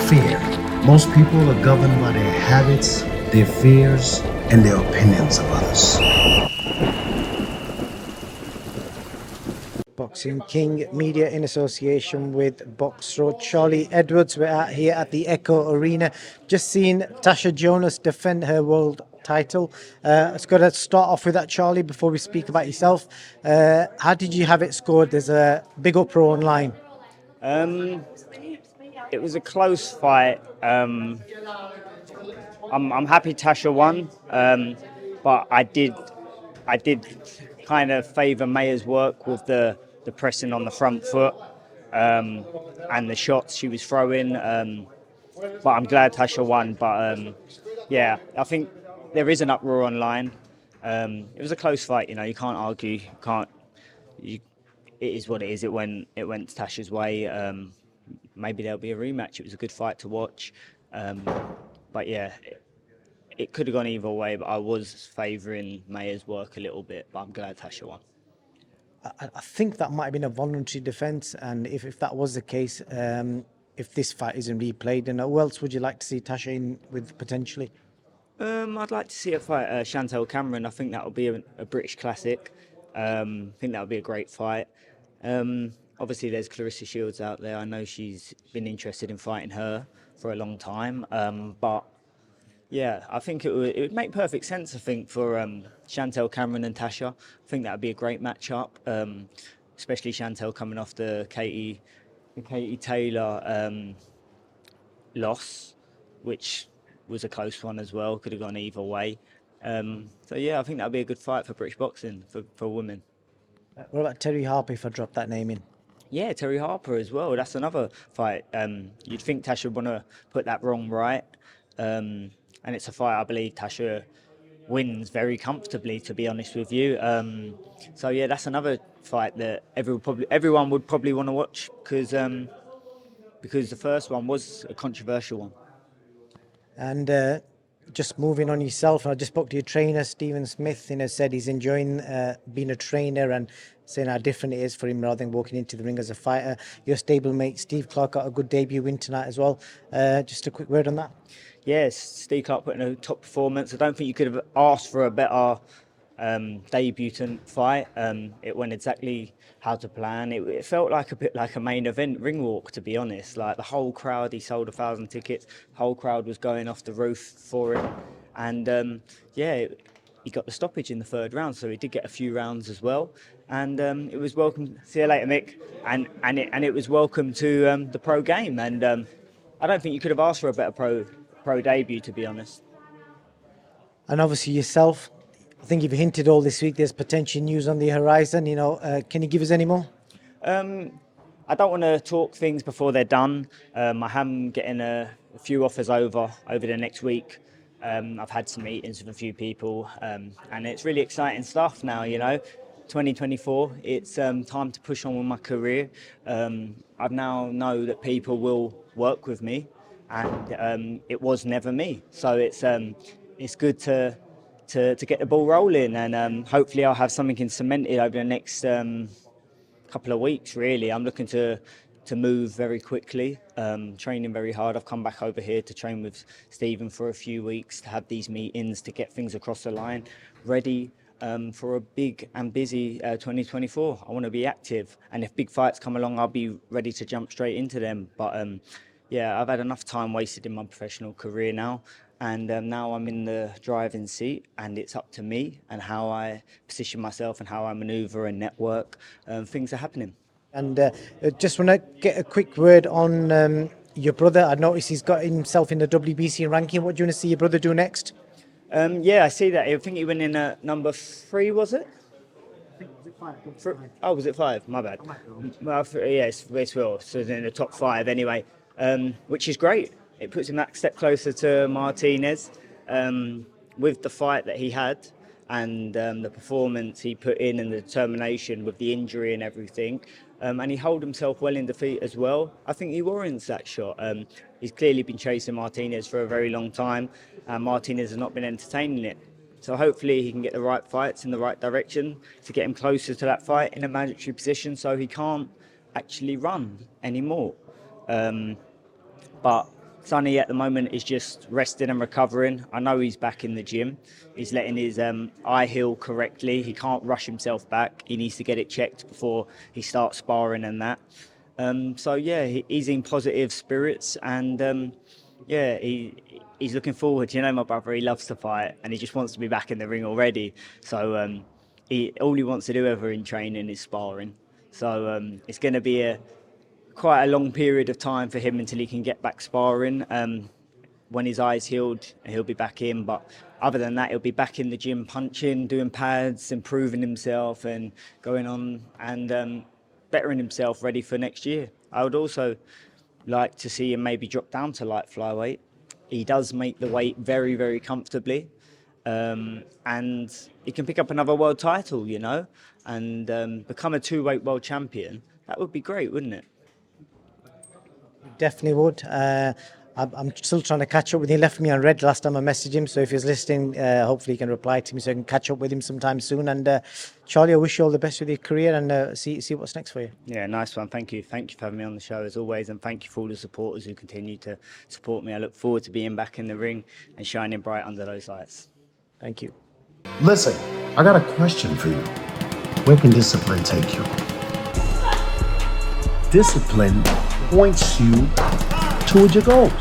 Fear. Most people are governed by their habits, their fears, and their opinions of others. Boxing King Media in association with BOXXER. Charlie Edwards, we're out here at the Echo Arena. Just seen Tasha JONAS defend her world title. Let's go to start off with that, Charlie, before we speak about yourself. How did you have it scored? There's a big uproar online. It was a close fight. I'm happy Tasha won, but I did kind of favour Maya's work with the pressing on the front foot and the shots she was throwing. But I'm glad Tasha won. But yeah, I think there is an uproar online. It was a close fight, you know. You can't argue. It is what it is. It went Tasha's way. Maybe there'll be a rematch. It was a good fight to watch. But yeah, it could have gone either way, but I was favouring Maya's work a little bit, but I'm glad Tasha won. I think that might have been a voluntary defence, and if that was the case, if this fight isn't replayed, then who else would you like to see Tasha in with potentially? I'd like to see her fight Shantel Cameron. I think that would be a British classic. I think that would be a great fight. Obviously, there's Clarissa Shields out there. I know she's been interested in fighting her for a long time, but yeah, I think it would make perfect sense, I think, for Shantel Cameron and Tasha. I think that would be a great matchup, especially Shantel coming off the Katie Taylor loss, which was a close one as well. Could have gone either way. So yeah, I think that would be a good fight for British boxing, for women. What about Terry Harper, if I drop that name in? Yeah, Terry Harper as well. That's another fight. You'd think Tasha would want to put that wrong right. And it's a fight I believe Tasha wins very comfortably, to be honest with you. So yeah, that's another fight that everyone would probably want to watch because the first one was a controversial one. And just moving on yourself, I just spoke to your trainer, Stephen Smith, said he's enjoying being a trainer and saying how different it is for him rather than walking into the ring as a fighter. Your stablemate, Steve Clark, got a good debut win tonight as well. Just a quick word on that. Yes, Steve Clark put in a top performance. I don't think you could have asked for a better debutant fight. It went exactly how to plan. It felt like a bit like a main event ring walk, to be honest. Like the whole crowd, he sold 1,000 tickets. The whole crowd was going off the roof for it, and he got the stoppage in the third round, so he did get a few rounds as well. And it was welcome. See you later, Mick. And it was welcome to the pro game. And I don't think you could have asked for a better pro debut, to be honest. And obviously yourself, I think you've hinted all this week there's potential news on the horizon. Can you give us any more? I don't want to talk things before they're done. I am getting a few offers over the next week. I've had some meetings with a few people, and it's really exciting stuff now. 2024, it's time to push on with my career. I now know that people will work with me, and it was never me. So it's good to get the ball rolling, and hopefully I'll have something cemented over the next couple of weeks. Really, I'm looking to move very quickly, training very hard. I've come back over here to train with Stephen for a few weeks, to have these meetings, to get things across the line, ready for a big and busy 2024. I want to be active, and if big fights come along, I'll be ready to jump straight into them. But yeah, I've had enough time wasted in my professional career now, and now I'm in the driving seat, and it's up to me and how I position myself and how I manoeuvre and network. Things are happening. And just want to get a quick word on your brother. I noticed he's got himself in the WBC ranking. What do you want to see your brother do next? Yeah, I see that. I think he went in at number 3, was it? Oh, was it 5? My bad. Well, yes, well, so he's in the top 5 anyway, which is great. It puts him that step closer to Martinez with the fight that he had and the performance he put in and the determination with the injury and everything. And he held himself well in defeat as well. I think he warrants that shot. He's clearly been chasing Martinez for a very long time, and Martinez has not been entertaining it. So hopefully he can get the right fights in the right direction to get him closer to that fight in a mandatory position, so he can't actually run anymore. But Sonny at the moment is just resting and recovering. I know he's back in the gym. He's letting his eye heal correctly. He can't rush himself back. He needs to get it checked before he starts sparring and that. So yeah, he's in positive spirits, and yeah, he's looking forward. You know, my brother, he loves to fight, and he just wants to be back in the ring already. So all he wants to do ever in training is sparring. So it's going to be quite a long period of time for him until he can get back sparring. When his eye's healed, he'll be back in. But other than that, he'll be back in the gym punching, doing pads, improving himself, and going on and bettering himself, ready for next year. I would also like to see him maybe drop down to light flyweight. He does make the weight very, very comfortably. And he can pick up another world title, you know, and become a two-weight world champion. That would be great, wouldn't it? Definitely would. I'm still trying to catch up with him. He left me on red last time I messaged him, so if he's listening, hopefully he can reply to me so I can catch up with him sometime soon. And Charlie, I wish you all the best with your career, and see what's next for you. Yeah, nice one. Thank you. Thank you for having me on the show as always, and thank you for all the supporters who continue to support me. I look forward to being back in the ring and shining bright under those lights. Thank you. Listen, I got a question for you. Where can discipline take you? Discipline points you toward your goals.